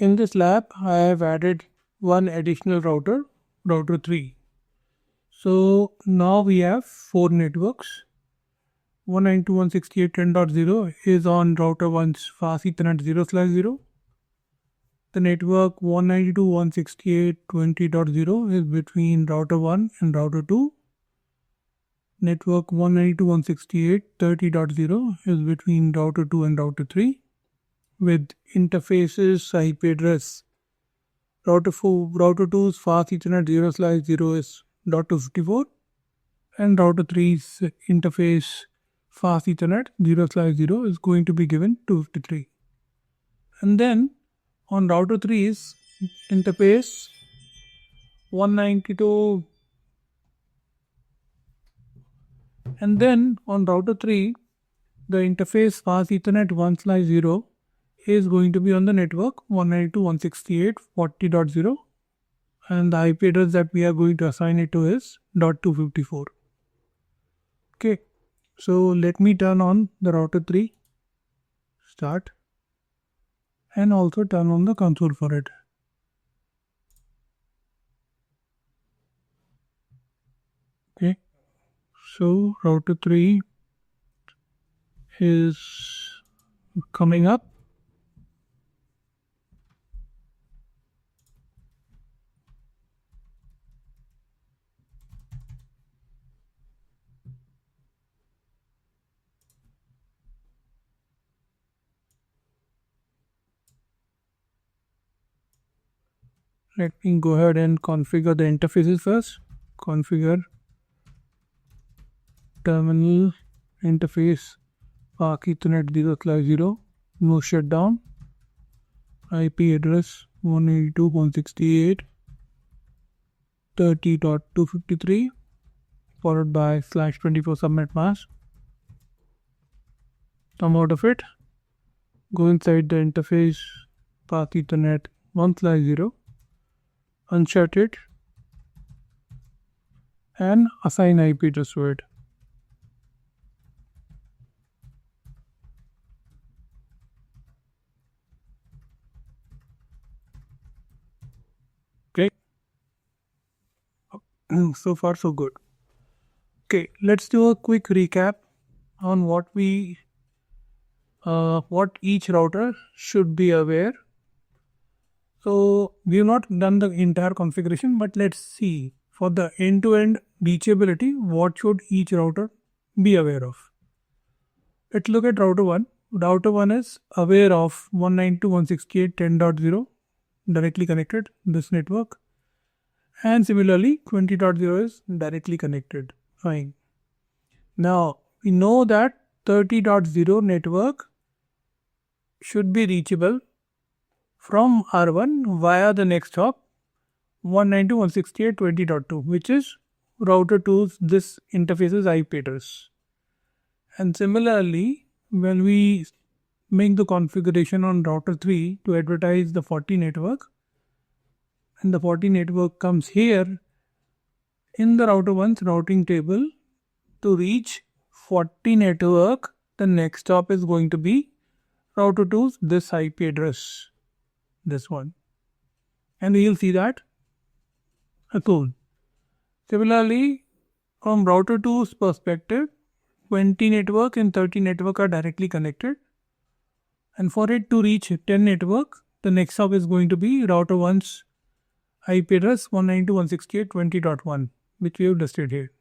In this lab, I have added one additional router, router 3. So now we have 4 networks. 192.168.10.0 is on router 1's fast Ethernet 0/0. The network 192.168.20.0 is between router 1 and router 2. Network 192.168.30.0 is between router 2 and router 3 with interfaces IP address. Router 2's fast Ethernet 0/0 is .254 and router 3's interface fast Ethernet 0/0 is going to be given 253. And then on router 3's interface 192, and then on router 3 the interface fast Ethernet 1/0 is going to be on the network 192.168.40.0 and the IP address that we are going to assign it to is .254. Okay, so let me turn on the router 3, start, and also turn on the console for it. Okay, so router 3 is coming up. Let me go ahead and configure the interfaces first. Configure terminal interface fast Ethernet 0/0, no shutdown, IP address 192.168.30.253 followed by /24 subnet mask. Come out of it, go inside the interface fast Ethernet 1/0, unshut it and assign IP address to it. Okay, so far so good. Okay, let's do a quick recap on what each router should be aware. So we have not done the entire configuration, but let's see for the end-to-end reachability what should each router be aware of. Let's look at router 1. Router 1 is aware of 192.168.10.0 directly connected this network, and similarly 20.0 is directly connected. Fine. Now we know that 30.0 network should be reachable from R1 via the next hop 192.168.20.2, which is router 2's this interface's IP address. And similarly, when we make the configuration on router 3 to advertise the 40 network, and the 40 network comes here in the router 1's routing table, to reach 40 network, the next hop is going to be router 2's this IP address, this one, and we will see that soon. Similarly, from router 2's perspective, 20 network and 30 network are directly connected, and for it to reach 10 network, the next hop is going to be router 1's IP address 192.168.20.1, which we have listed here.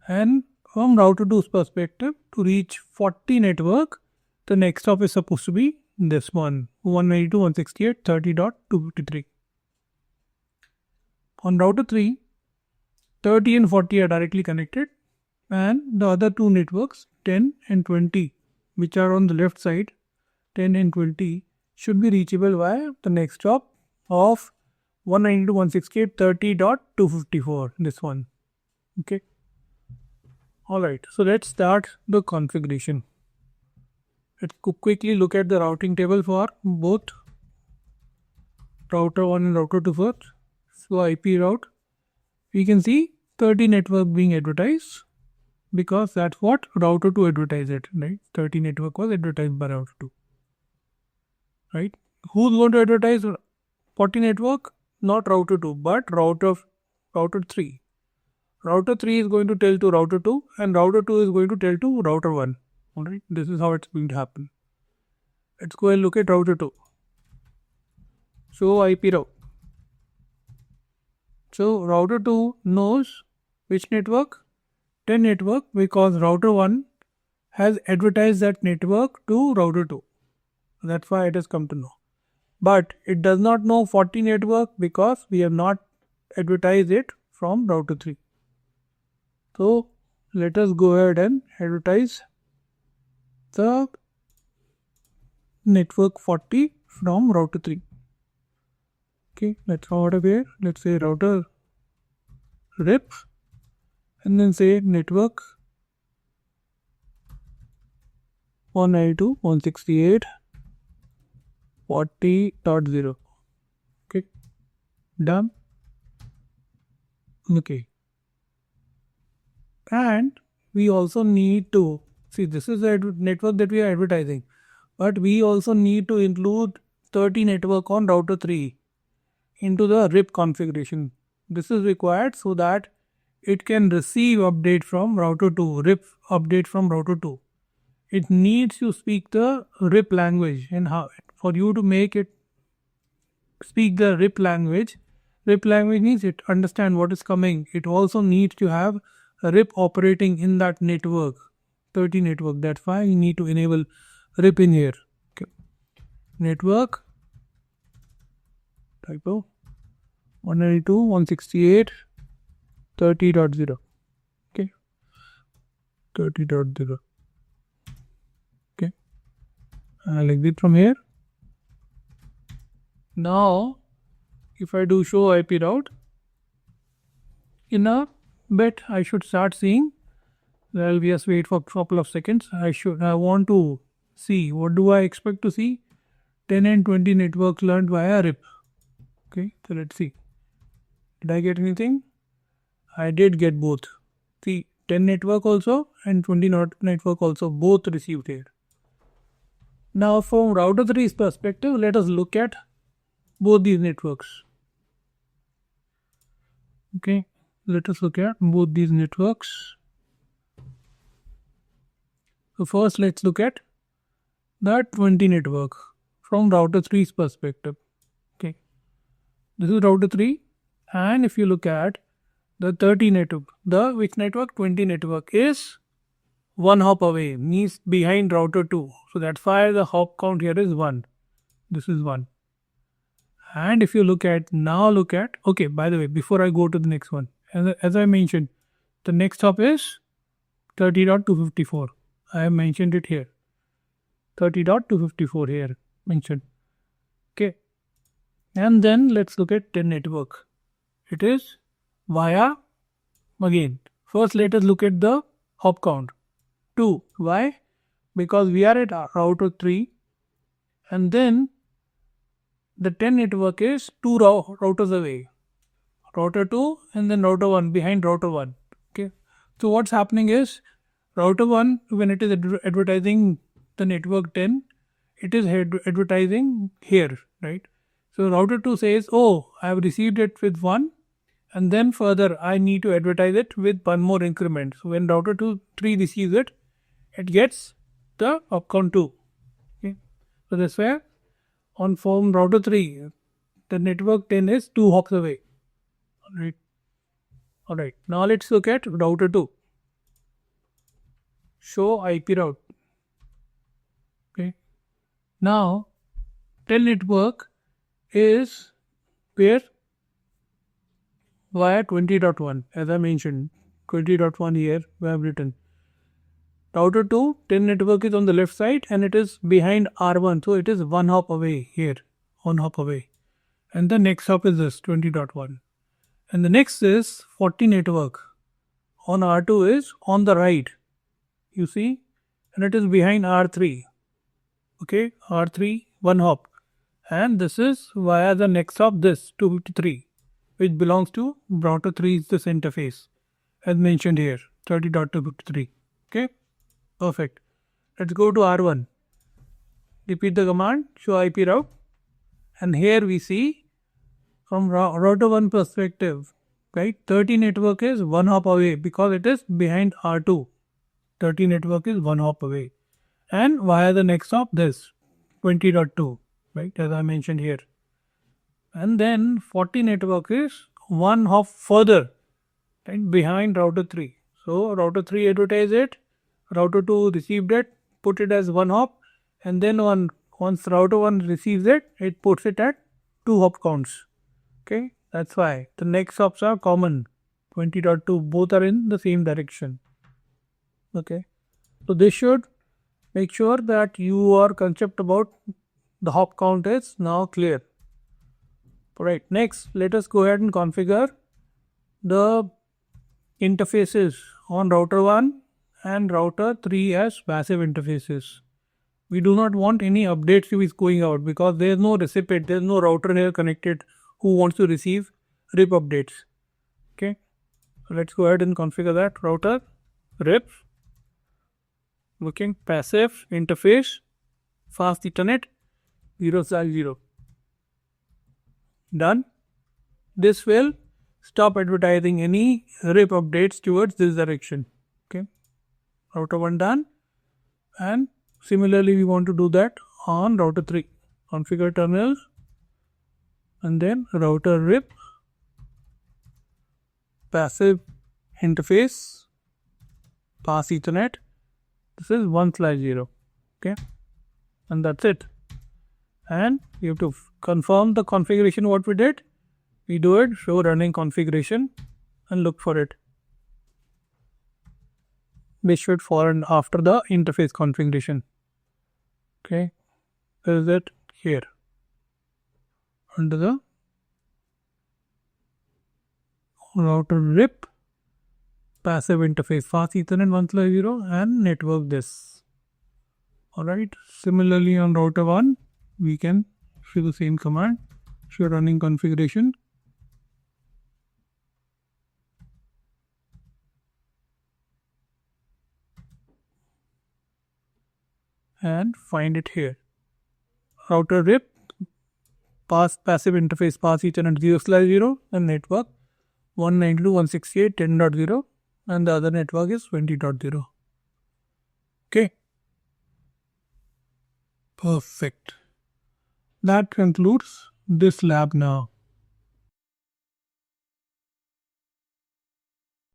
And from router 2's perspective, to reach 40 network, the next hop is supposed to be this one, 192.168.30.253. On router 3, 30 and 40 are directly connected, and the other two networks, 10 and 20, which are on the left side, 10 and 20, should be reachable via the next hop of 192.168.30.254, this one. Okay. Alright, so let's start the configuration. Let's quickly look at the routing table for both router 1 and router 2 first. So IP route, we can see 30 network being advertised because that's what router 2 advertised it, right? 30 network was advertised by router 2, right? who's going to advertise 40 network? Not router 2, but router 3. Router 3 is going to tell to router 2 and router 2 is going to tell to router 1. Alright, this is how it's going to happen. Let's go and look at router 2. Show IP route. So router 2 knows which network? 10 network, because router 1 has advertised that network to router 2. That's why it has come to know. But it does not know 40 network because we have not advertised it from router 3. So let us go ahead and advertise the network 40 from router 3. Okay, let's forward away. Let's say router rip and then say network 192.168.40.0. Okay, done. Okay, and we also need to see, this is the network that we are advertising, but we also need to include 30 network on router 3 into the RIP configuration. This is required so that it can receive update from router 2, RIP update from router 2. It needs to speak the RIP language, and how for you to make it speak the RIP language means it understand what is coming. It also needs to have a RIP operating in that network, 30 network. That's why you need to enable RIP in here. Okay. Network typo 192.168.30.0. Okay, 30.0. Okay, I'll exit from here. Now if I do show IP route, in a bit I should start seeing. I'll just wait for a couple of seconds. I want to see what do I expect to see. 10 and 20 networks learned via RIP. Okay, so let's see. Did I get anything? I did get both. See, 10 network also and 20 network also, both received here. Now from router 3's perspective, let us look at both these networks. Okay, let us look at both these networks. So first let's look at the 20 network from router 3's perspective. Okay, this is router 3, and if you look at the 30 network, which network? 20 network is one hop away, means behind router 2. So that's why the hop count here is 1. This is 1. And if you look at, okay, by the way, before I go to the next one, as I mentioned, the next hop is 30.254. I have mentioned it here. 30.254 here mentioned. Okay. And then let's look at 10 network. It is via, again, first let us look at the hop count. 2. Why? Because we are at router 3 and then the 10 network is 2 routers away. Router 2 and then router 1 behind router 1. Okay. So what's happening is router 1, when it is advertising the network 10, it is advertising here, right? So router 2 says, oh, I have received it with 1 and then further I need to advertise it with one more increment. So when router 3 receives it, it gets the hop count 2. Okay. So that's why on from router 3, the network 10 is 2 hops away. Alright. Now let's look at router 2. Show IP route. Okay. Now 10 network is where? Via 20.1, as I mentioned. 20.1 here we have written. Router 2, 10 network is on the left side and it is behind R1. So it is one hop away here. One hop away. And the next hop is this 20.1. And the next is 40 network. On R2 is on the right. You see? And it is behind R3. Okay. R3, one hop. And this is via the next hop, this 253. Which belongs to router 3 is this interface. As mentioned here. 30.253. Okay. Perfect. Let's go to R1. Repeat the command, show IP route. And here we see from router 1 perspective, right? 30 network is 1 hop away because it is behind R2. 30 network is 1 hop away. And via the next hop, this 20.2, right? As I mentioned here. And then 40 network is 1 hop further, right? Behind router 3. So router 3 advertise it, router 2 received it, put it as 1 hop, and then once router 1 receives it, it puts it at 2 hop counts. Okay, that's why the next hops are common. 20.2, both are in the same direction. Okay, so this should make sure that your concept about the hop count is now clear. Alright, next let us go ahead and configure the interfaces on router 1 and router 3 as passive interfaces. We do not want any updates to be going out because there is no recipient, there is no router here connected who wants to receive RIP updates. Okay, so let's go ahead and configure that. Router RIP, looking passive interface, fast Ethernet 0/0. Done. This will stop advertising any RIP updates towards this direction. Okay, router 1 done, and similarly we want to do that on router 3. Configure terminals and then router RIP, passive interface, pass Ethernet. This is 1/0. Okay, and that's it. And you have to confirm the configuration what we did. We do it, show running configuration and look for it. This should fall after the interface configuration. Okay, there is it here under the router RIP, passive interface, fast Ethernet 1/0 and network this. Alright, similarly on router 1 we can show the same command, show running configuration. And find it here. Router RIP, passive interface, pass Ethernet 0/0 and network 192.168.10.0 and the other network is 20.0. Okay. Perfect. That concludes this lab now.